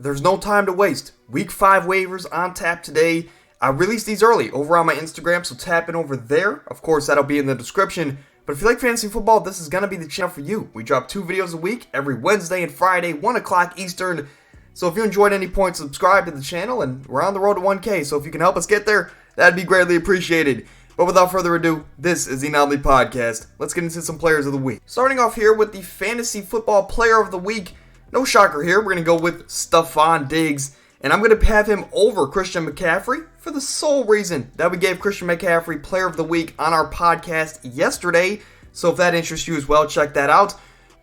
There's no time to waste. Week 5 waivers on tap today. I released these early over on my Instagram, so tap in over there. Of course, that'll be in the description. But if you like fantasy football, this is going to be the channel for you. We drop 2 videos a week, every Wednesday and Friday, 1 o'clock Eastern. So if you enjoyed any point, subscribe to the channel, and we're on the road to 1K. So if you can help us get there, that'd be greatly appreciated. But without further ado, this is the Anomaly Podcast. Let's get into some players of the week. Starting off here with the Fantasy Football Player of the Week. No shocker here, we're going to go with Stefon Diggs. And I'm going to have him over Christian McCaffrey for the sole reason that we gave Christian McCaffrey Player of the Week on our podcast yesterday. So if that interests you as well, check that out.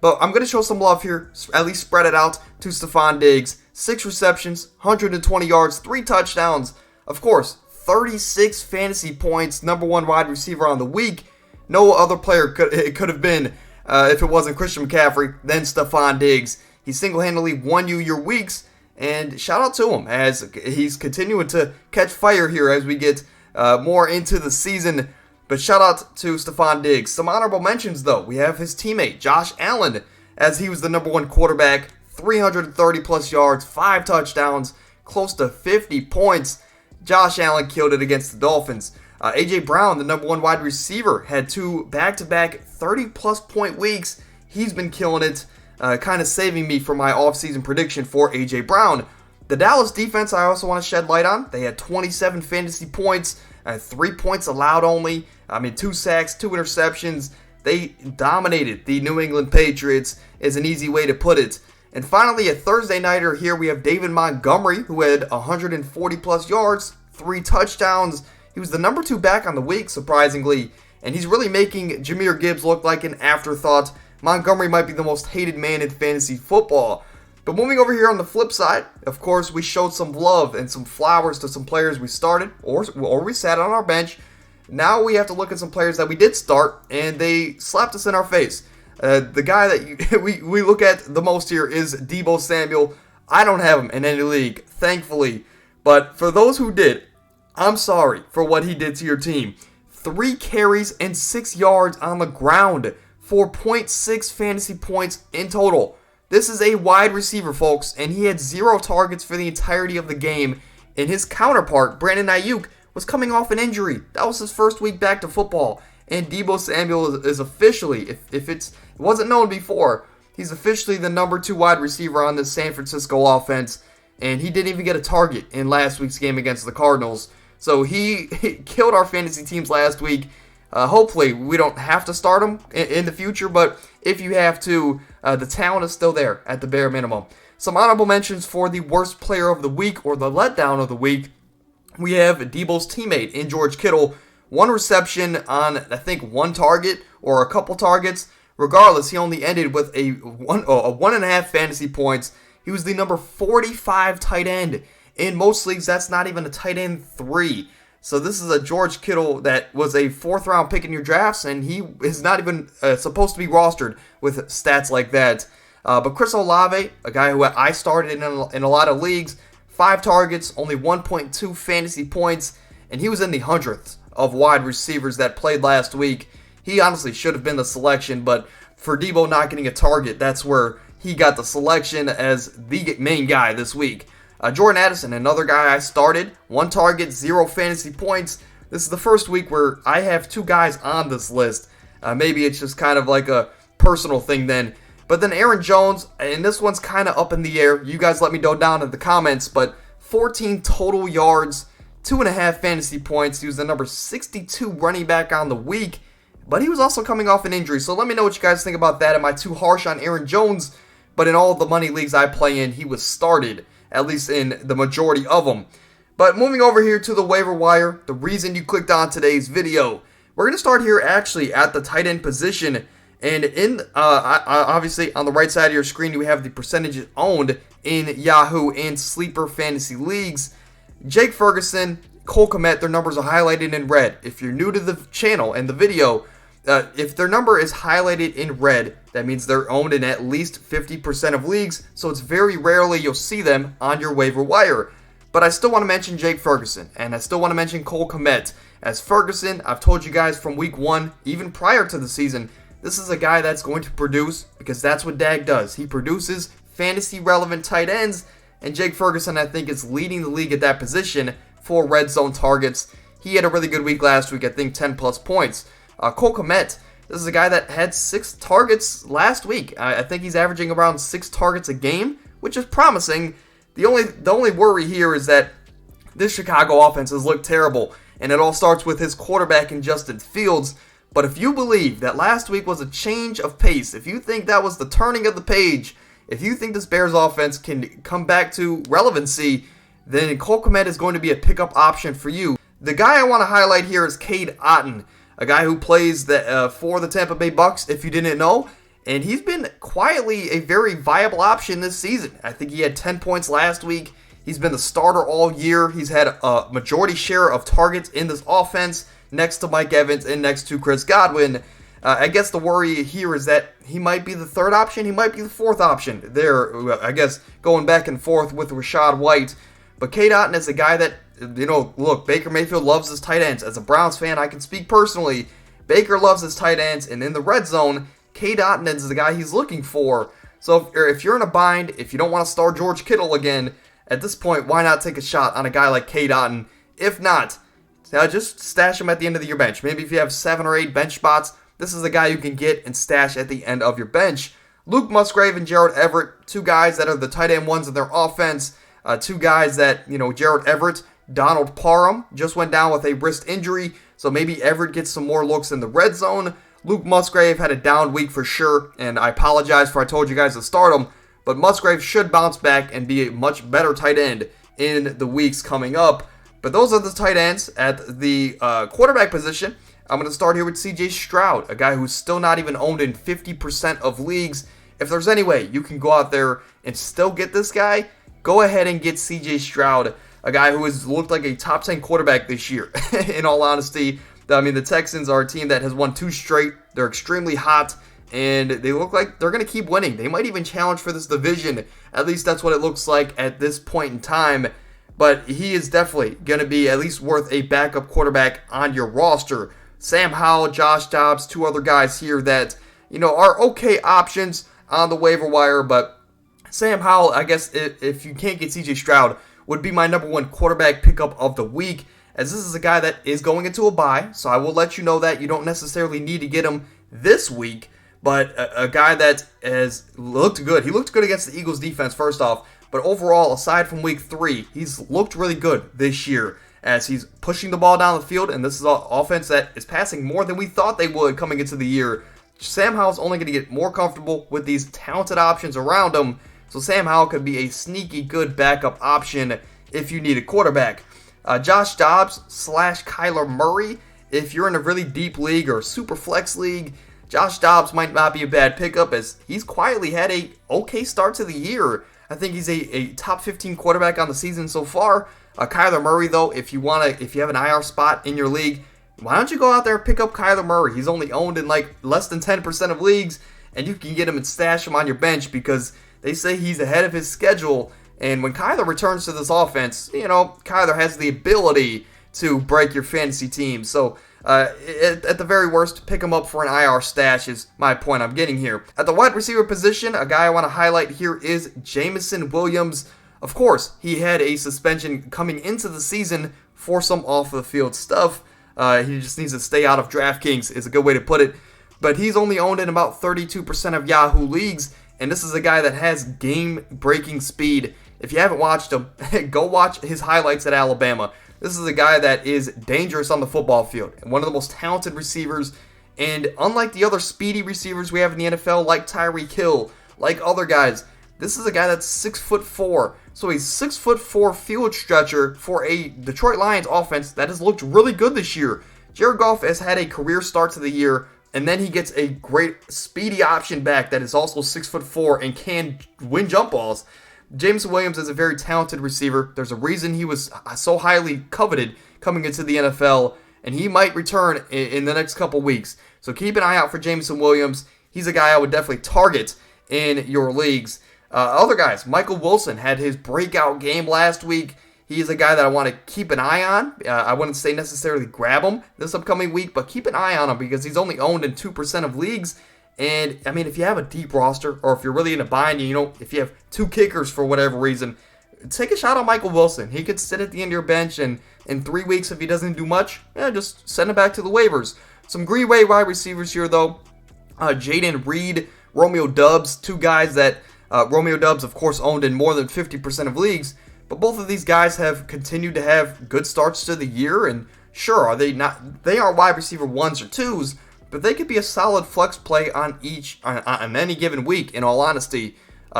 But I'm going to show some love here, at least spread it out to Stefon Diggs. 6 receptions, 120 yards, 3 touchdowns. Of course, 36 fantasy points, number 1 wide receiver on the week. No other player could have been, if it wasn't Christian McCaffrey, than Stefon Diggs. He single-handedly won you your weeks, and shout out to him as he's continuing to catch fire here as we get more into the season. But shout out to Stefon Diggs. Some honorable mentions, though. We have his teammate, Josh Allen, as he was the number 1 quarterback, 330-plus yards, 5 touchdowns, close to 50 points. Josh Allen killed it against the Dolphins. A.J. Brown, the number 1 wide receiver, had 2 back-to-back 30-plus point weeks. He's been killing it, kind of saving me from my offseason prediction for A.J. Brown. The Dallas defense I also want to shed light on. They had 27 fantasy points, 3 points allowed only. 2 sacks, 2 interceptions. They dominated the New England Patriots is an easy way to put it. And finally, a Thursday nighter here, we have David Montgomery, who had 140-plus yards, 3 touchdowns. He was the number 2 back on the week, surprisingly, and he's really making Jahmyr Gibbs look like an afterthought. Montgomery might be the most hated man in fantasy football. But moving over here on the flip side, of course, we showed some love and some flowers to some players we started or we sat on our bench. Now we have to look at some players that we did start, and they slapped us in our face. The guy that we look at the most here is Deebo Samuel. I don't have him in any league, thankfully. But for those who did, I'm sorry for what he did to your team. 3 carries and 6 yards on the ground. 4.6 fantasy points in total. This is a wide receiver, folks, and he had 0 targets for the entirety of the game. And his counterpart, Brandon Ayuk, was coming off an injury. That was his first week back to football. And Deebo Samuel is officially, if it wasn't known before, he's officially the number 2 wide receiver on this San Francisco offense. And he didn't even get a target in last week's game against the Cardinals. So he killed our fantasy teams last week. Hopefully, we don't have to start him in the future, but if you have to, the talent is still there at the bare minimum. Some honorable mentions for the worst player of the week or the letdown of the week. We have Deebo's teammate in George Kittle. 1 reception on, I think, 1 target or a couple targets. Regardless, he only ended with a 1.5 fantasy points. He was the number 45 tight end. In most leagues, that's not even a tight end 3. So this is a George Kittle that was a 4th round pick in your drafts, and he is not even supposed to be rostered with stats like that. But Chris Olave, a guy who I started in a lot of leagues, 5 targets, only 1.2 fantasy points, and he was in the hundredths of wide receivers that played last week. He honestly should have been the selection, but for Deebo not getting a target, that's where he got the selection as the main guy this week. Jordan Addison, another guy I started, 1 target, 0 fantasy points. This is the first week where I have 2 guys on this list. Maybe it's just kind of like a personal thing then. But then Aaron Jones, and this one's kind of up in the air. You guys let me know down in the comments, but 14 total yards, 2.5 fantasy points. He was the number 62 running back on the week, but he was also coming off an injury. So let me know what you guys think about that. Am I too harsh on Aaron Jones? But in all the money leagues I play in, he was started, at least in the majority of them. But moving over here to the waiver wire, the reason you clicked on today's video, we're going to start here actually at the tight end position. And in obviously on the right side of your screen, we have the percentages owned in Yahoo and Sleeper Fantasy Leagues. Jake Ferguson, Cole Kmet, their numbers are highlighted in red. If you're new to the channel and the video, if their number is highlighted in red, that means they're owned in at least 50% of leagues, so it's very rarely you'll see them on your waiver wire. But I still want to mention Jake Ferguson, and I still want to mention Cole Kmet. As Ferguson, I've told you guys from week 1, even prior to the season, this is a guy that's going to produce, because that's what Dak does. He produces fantasy relevant tight ends, and Jake Ferguson, I think, is leading the league at that position for red zone targets. He had a really good week last week, I think 10 plus points. Cole Kmet, this is a guy that had 6 targets last week. I think he's averaging around 6 targets a game, which is promising. The only worry here is that this Chicago offense has looked terrible, and it all starts with his quarterback in Justin Fields. But if you believe that last week was a change of pace, if you think that was the turning of the page, if you think this Bears offense can come back to relevancy, then Cole Kmet is going to be a pickup option for you. The guy I want to highlight here is Cade Otton, a guy who plays for the Tampa Bay Bucks, if you didn't know. And he's been quietly a very viable option this season. I think he had 10 points last week. He's been the starter all year. He's had a majority share of targets in this offense, next to Mike Evans and next to Chris Godwin. I guess the worry here is that he might be the third option. He might be the fourth option. There, I guess, going back and forth with Rachaad White. But Cade Otton is a guy that, look, Baker Mayfield loves his tight ends. As a Browns fan, I can speak personally. Baker loves his tight ends, and in the red zone, Cade Otton is the guy he's looking for. So if you're in a bind, if you don't want to start George Kittle again, at this point, why not take a shot on a guy like Cade Otton? If not, just stash him at the end of your bench. Maybe if you have 7 or 8 bench spots, this is a guy you can get and stash at the end of your bench. Luke Musgrave and Gerald Everett, 2 guys that are the tight end ones in their offense. 2 guys that, Gerald Everett, Donald Parham just went down with a wrist injury, so maybe Everett gets some more looks in the red zone. Luke Musgrave had a down week for sure, and I apologize for I told you guys to start him, but Musgrave should bounce back and be a much better tight end in the weeks coming up. But those are the tight ends at the quarterback position. I'm going to start here with C.J. Stroud, a guy who's still not even owned in 50% of leagues. If there's any way you can go out there and still get this guy, go ahead and get C.J. Stroud, a guy who has looked like a top 10 quarterback this year. In all honesty, the Texans are a team that has won 2 straight. They're extremely hot, and they look like they're going to keep winning. They might even challenge for this division. At least that's what it looks like at this point in time. But he is definitely going to be at least worth a backup quarterback on your roster. Sam Howell, Josh Dobbs, 2 other guys here that, are okay options on the waiver wire. But Sam Howell, I guess if you can't get C.J. Stroud, would be my number 1 quarterback pickup of the week, as this is a guy that is going into a bye. So I will let you know that you don't necessarily need to get him this week. But a guy that has looked good. He looked good against the Eagles defense, first off. But overall, aside from week 3, he's looked really good this year as he's pushing the ball down the field. And this is an offense that is passing more than we thought they would coming into the year. Sam Howell's only going to get more comfortable with these talented options around him. So Sam Howell could be a sneaky good backup option if you need a quarterback. Josh Dobbs / Kyler Murray. If you're in a really deep league or super flex league, Josh Dobbs might not be a bad pickup as he's quietly had a okay start to the year. I think he's a top 15 quarterback on the season so far. Kyler Murray, though, if you have an IR spot in your league, why don't you go out there and pick up Kyler Murray? He's only owned in less than 10% of leagues, and you can get him and stash him on your bench because they say he's ahead of his schedule. And when Kyler returns to this offense, Kyler has the ability to break your fantasy team. So at the very worst, pick him up for an IR stash is my point I'm getting here. At the wide receiver position, a guy I want to highlight here is Jameson Williams. Of course, he had a suspension coming into the season for some off-the-field stuff. He just needs to stay out of DraftKings is a good way to put it. But he's only owned in about 32% of Yahoo leagues, and this is a guy that has game-breaking speed. If you haven't watched him, go watch his highlights at Alabama. This is a guy that is dangerous on the football field, and one of the most talented receivers. And unlike the other speedy receivers we have in the NFL, like Tyreek Hill, like other guys, this is a guy that's 6'4". So a 6'4" field stretcher for a Detroit Lions offense that has looked really good this year. Jared Goff has had a career start to the year, and then he gets a great speedy option back that is also 6'4" and can win jump balls. James Williams is a very talented receiver. There's a reason he was so highly coveted coming into the NFL, and he might return in the next couple weeks. So keep an eye out for Jameson Williams. He's a guy I would definitely target in your leagues. Other guys, Michael Wilson had his breakout game last week. He is a guy that I want to keep an eye on. I wouldn't say necessarily grab him this upcoming week, but keep an eye on him because he's only owned in 2% of leagues. And, if you have a deep roster or if you're really in a bind, if you have 2 kickers for whatever reason, take a shot on Michael Wilson. He could sit at the end of your bench, and in 3 weeks, if he doesn't do much, just send him back to the waivers. Some Green Bay wide receivers here, though. Jaden Reed, Romeo Doubs, two guys that Romeo Doubs, of course, owned in more than 50% of leagues. But both of these guys have continued to have good starts to the year, and sure, are they not? They aren't wide receiver 1s or 2s, but they could be a solid flex play on any given week. In all honesty,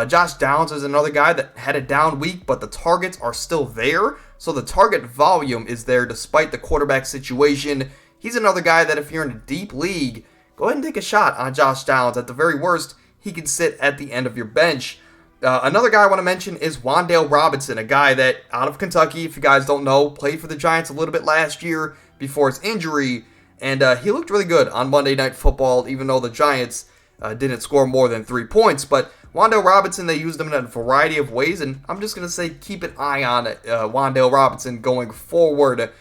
Josh Downs is another guy that had a down week, but the targets are still there, so the target volume is there despite the quarterback situation. He's another guy that if you're in a deep league, go ahead and take a shot on Josh Downs. At the very worst, he can sit at the end of your bench. Another guy I want to mention is Wan'Dale Robinson, a guy that out of Kentucky, if you guys don't know, played for the Giants a little bit last year before his injury, and he looked really good on Monday Night Football, even though the Giants didn't score more than 3 points. But Wan'Dale Robinson, they used him in a variety of ways, and I'm just going to say keep an eye on Wan'Dale Robinson going forward.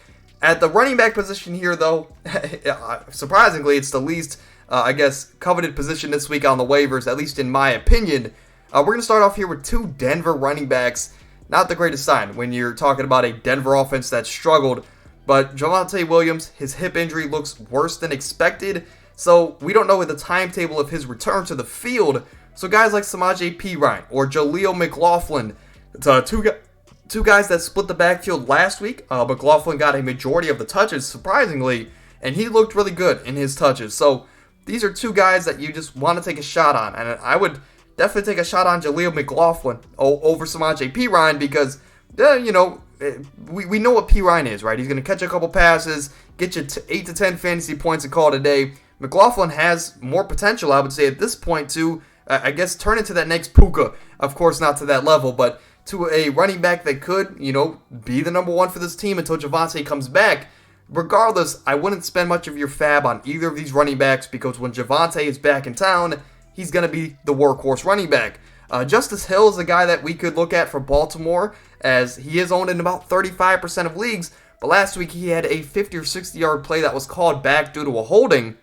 At the running back position here, though, surprisingly, it's the least, coveted position this week on the waivers, at least in my opinion. We're going to start off here with two Denver running backs. Not the greatest sign when you're talking about a Denver offense that struggled. But Javonte Williams, his hip injury looks worse than expected. So we don't know the timetable of his return to the field. So guys like Samaje Perine or Jaleel McLaughlin, two guys that split the backfield last week. McLaughlin got a majority of the touches, surprisingly. And he looked really good in his touches. So these are two guys that you just want to take a shot on. And I would definitely take a shot on Jaleel McLaughlin over Samaje Perine because, we know what Perine is, right? He's going to catch a couple passes, get you 8 to 10 fantasy points and call it a day. McLaughlin has more potential, I would say, at this point to, turn into that next Puka. Of course, not to that level, but to a running back that could, be the number one for this team until Javonte comes back. Regardless, I wouldn't spend much of your fab on either of these running backs because when Javonte is back in town, he's going to be the workhorse running back. Justice Hill is a guy that we could look at for Baltimore as he is owned in about 35% of leagues, but last week he had a 50 or 60 yard play that was called back due to a holding.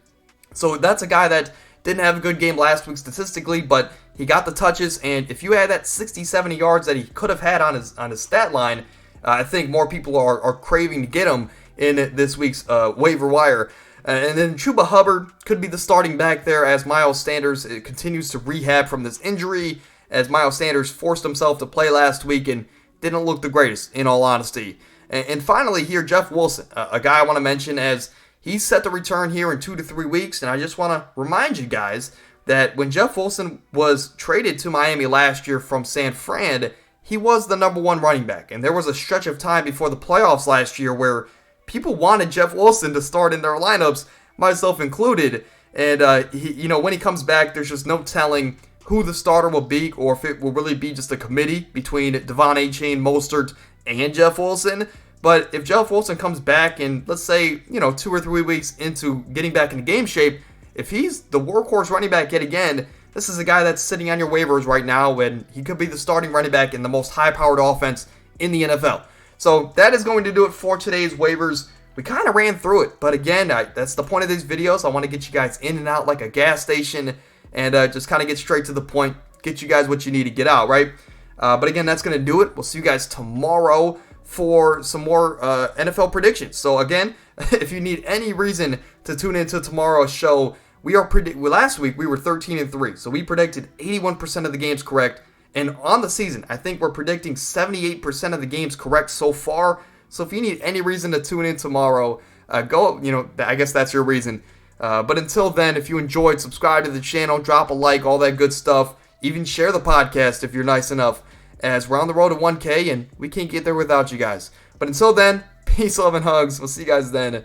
So that's a guy that didn't have a good game last week statistically, but he got the touches, and if you had that 60, 70 yards that he could have had on his stat line, I think more people are craving to get him in this week's waiver wire. And then Chuba Hubbard could be the starting back there as Miles Sanders continues to rehab from this injury, as Miles Sanders forced himself to play last week and didn't look the greatest, in all honesty. And finally here, Jeff Wilson, a guy I want to mention as he's set to return here in 2 to 3 weeks, and I just want to remind you guys that when Jeff Wilson was traded to Miami last year from San Fran, he was the number one running back. And there was a stretch of time before the playoffs last year where people wanted Jeff Wilson to start in their lineups, myself included. And, when he comes back, there's just no telling who the starter will be or if it will really be just a committee between Devon Achane, Mostert, and Jeff Wilson. But if Jeff Wilson comes back in, let's say, 2 or 3 weeks into getting back into game shape, if he's the workhorse running back yet again, this is a guy that's sitting on your waivers right now, and he could be the starting running back in the most high-powered offense in the NFL. So that is going to do it for today's waivers. We kind of ran through it, but again, that's the point of these videos. I want to get you guys in and out like a gas station and just kind of get straight to the point, get you guys what you need to get out, right? But again, that's going to do it. We'll see you guys tomorrow for some more NFL predictions. So again, if you need any reason to tune into tomorrow's show, last week we were 13-3, so we predicted 81% of the games correct. And on the season, I think we're predicting 78% of the games correct so far. So if you need any reason to tune in tomorrow, I guess that's your reason. But until then, if you enjoyed, subscribe to the channel, drop a like, all that good stuff. Even share the podcast if you're nice enough, as we're on the road to 1K and we can't get there without you guys. But until then, peace, love, and hugs. We'll see you guys then.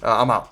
I'm out.